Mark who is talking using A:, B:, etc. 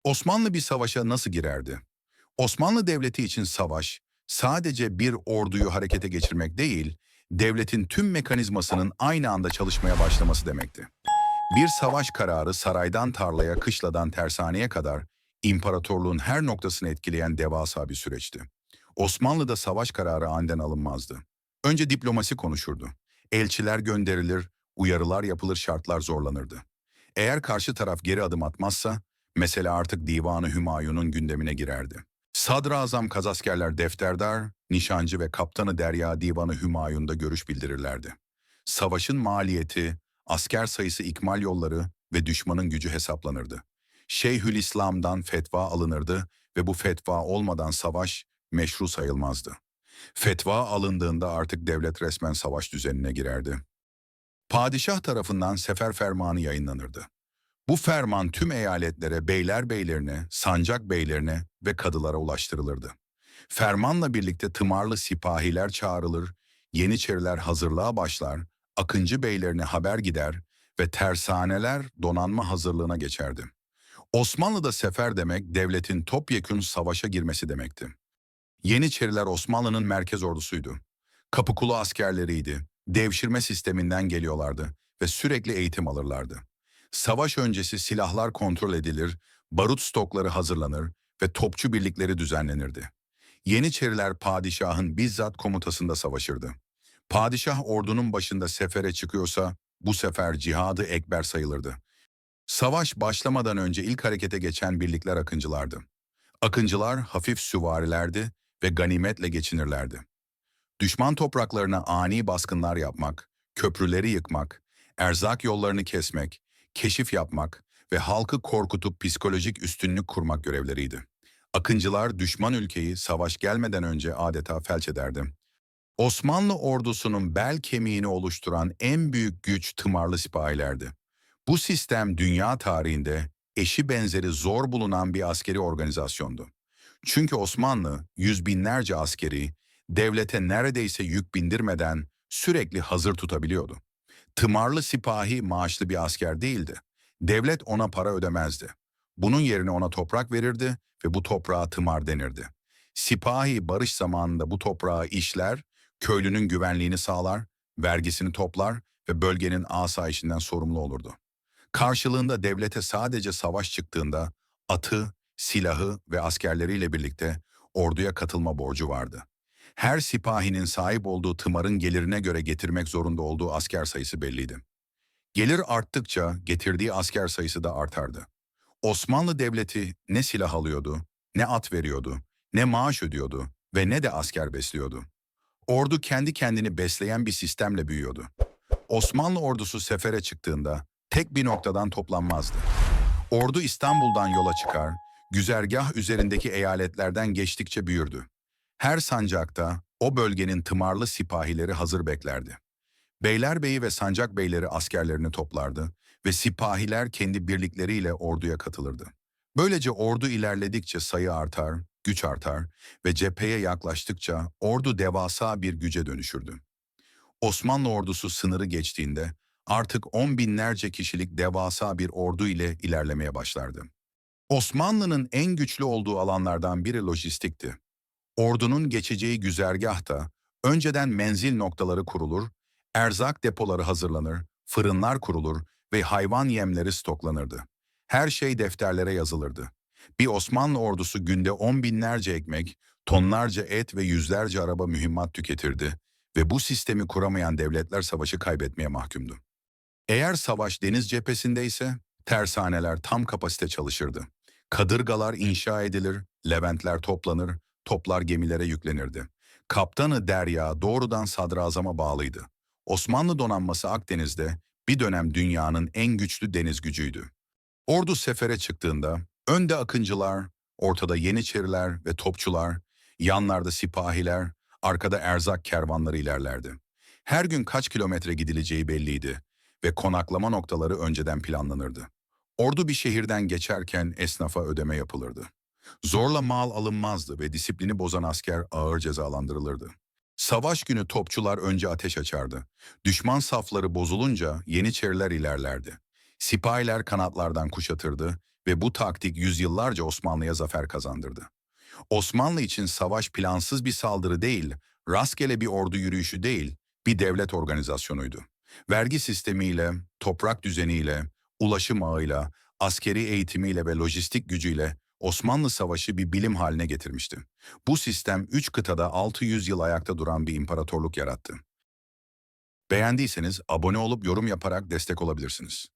A: Osmanlı bir savaşa nasıl girerdi? Osmanlı Devleti için savaş, sadece bir orduyu harekete geçirmek değil, devletin tüm mekanizmasının aynı anda çalışmaya başlaması demekti. Bir savaş kararı saraydan tarlaya, kışladan tersaneye kadar imparatorluğun her noktasını etkileyen devasa bir süreçti. Osmanlı'da savaş kararı aniden alınmazdı. Önce diplomasi konuşurdu. Elçiler gönderilir, uyarılar yapılır, şartlar zorlanırdı. Eğer karşı taraf geri adım atmazsa, mesele artık Divanı Hümayun'un gündemine girerdi. Sadrazam Kazaskerler Defterdar, Nişancı ve Kaptanı Derya Divanı Hümayun'da görüş bildirirlerdi. Savaşın maliyeti, asker sayısı, ikmal yolları ve düşmanın gücü hesaplanırdı. Şeyhülislam'dan fetva alınırdı ve bu fetva olmadan savaş meşru sayılmazdı. Fetva alındığında artık devlet resmen savaş düzenine girerdi. Padişah tarafından sefer fermanı yayınlanırdı. Bu ferman tüm eyaletlere, beylerine, sancak beylerine ve kadılara ulaştırılırdı. Fermanla birlikte tımarlı sipahiler çağrılır, yeniçeriler hazırlığa başlar, akıncı beylerine haber gider ve tersaneler donanma hazırlığına geçerdi. Osmanlı'da sefer demek devletin topyekün savaşa girmesi demekti. Yeniçeriler Osmanlı'nın merkez ordusuydu. Kapıkulu askerleriydi, devşirme sisteminden geliyorlardı ve sürekli eğitim alırlardı. Savaş öncesi silahlar kontrol edilir, barut stokları hazırlanır ve topçu birlikleri düzenlenirdi. Yeniçeriler padişahın bizzat komutasında savaşırdı. Padişah ordunun başında sefere çıkıyorsa bu sefer cihadı ekber sayılırdı. Savaş başlamadan önce ilk harekete geçen birlikler akıncılardı. Akıncılar hafif süvarilerdi ve ganimetle geçinirlerdi. Düşman topraklarına ani baskınlar yapmak, köprüleri yıkmak, erzak yollarını kesmek, keşif yapmak ve halkı korkutup psikolojik üstünlük kurmak görevleriydi. Akıncılar düşman ülkeyi savaş gelmeden önce adeta felç ederdi. Osmanlı ordusunun bel kemiğini oluşturan en büyük güç tımarlı sipahilerdi. Bu sistem dünya tarihinde eşi benzeri zor bulunan bir askeri organizasyondu. Çünkü Osmanlı yüz binlerce askeri devlete neredeyse yük bindirmeden sürekli hazır tutabiliyordu. Tımarlı sipahi maaşlı bir asker değildi. Devlet ona para ödemezdi. Bunun yerine ona toprak verirdi ve bu toprağa tımar denirdi. Sipahi barış zamanında bu toprağı işler, köylünün güvenliğini sağlar, vergisini toplar ve bölgenin asayişinden sorumlu olurdu. Karşılığında devlete sadece savaş çıktığında atı, silahı ve askerleriyle birlikte orduya katılma borcu vardı. Her sipahinin sahip olduğu tımarın gelirine göre getirmek zorunda olduğu asker sayısı belliydi. Gelir arttıkça getirdiği asker sayısı da artardı. Osmanlı Devleti ne silah alıyordu, ne at veriyordu, ne maaş ödüyordu ve ne de asker besliyordu. Ordu kendi kendini besleyen bir sistemle büyüyordu. Osmanlı ordusu sefere çıktığında tek bir noktadan toplanmazdı. Ordu İstanbul'dan yola çıkar, güzergah üzerindeki eyaletlerden geçtikçe büyürdü. Her sancakta o bölgenin tımarlı sipahileri hazır beklerdi. Beylerbeyi ve sancak beyleri askerlerini toplardı ve sipahiler kendi birlikleriyle orduya katılırdı. Böylece ordu ilerledikçe sayı artar, güç artar ve cepheye yaklaştıkça ordu devasa bir güce dönüşürdü. Osmanlı ordusu sınırı geçtiğinde artık on binlerce kişilik devasa bir ordu ile ilerlemeye başlardı. Osmanlı'nın en güçlü olduğu alanlardan biri lojistikti. Ordunun geçeceği güzergahta önceden menzil noktaları kurulur, erzak depoları hazırlanır, fırınlar kurulur ve hayvan yemleri stoklanırdı. Her şey defterlere yazılırdı. Bir Osmanlı ordusu günde on binlerce ekmek, tonlarca et ve yüzlerce araba mühimmat tüketirdi ve bu sistemi kuramayan devletler savaşı kaybetmeye mahkumdu. Eğer savaş deniz cephesindeyse tersaneler tam kapasite çalışırdı. Kadırgalar inşa edilir, leventler toplanır, toplar gemilere yüklenirdi. Kaptanı Derya doğrudan sadrazama bağlıydı. Osmanlı donanması Akdeniz'de bir dönem dünyanın en güçlü deniz gücüydü. Ordu sefere çıktığında önde akıncılar, ortada yeniçeriler ve topçular, yanlarda sipahiler, arkada erzak kervanları ilerlerdi. Her gün kaç kilometre gidileceği belliydi ve konaklama noktaları önceden planlanırdı. Ordu bir şehirden geçerken esnafa ödeme yapılırdı. Zorla mal alınmazdı ve disiplini bozan asker ağır cezalandırılırdı. Savaş günü topçular önce ateş açardı. Düşman safları bozulunca yeniçeriler ilerlerdi. Sipahiler kanatlardan kuşatırdı Ve bu taktik yüzyıllarca Osmanlı'ya zafer kazandırdı. Osmanlı için savaş plansız bir saldırı değil, rastgele bir ordu yürüyüşü değil, bir devlet organizasyonuydu. Vergi sistemiyle, toprak düzeniyle, ulaşım ağıyla, askeri eğitimiyle ve lojistik gücüyle Osmanlı Savaşı bir bilim haline getirmişti. Bu sistem 3 kıtada 600 yıl ayakta duran bir imparatorluk yarattı. Beğendiyseniz abone olup yorum yaparak destek olabilirsiniz.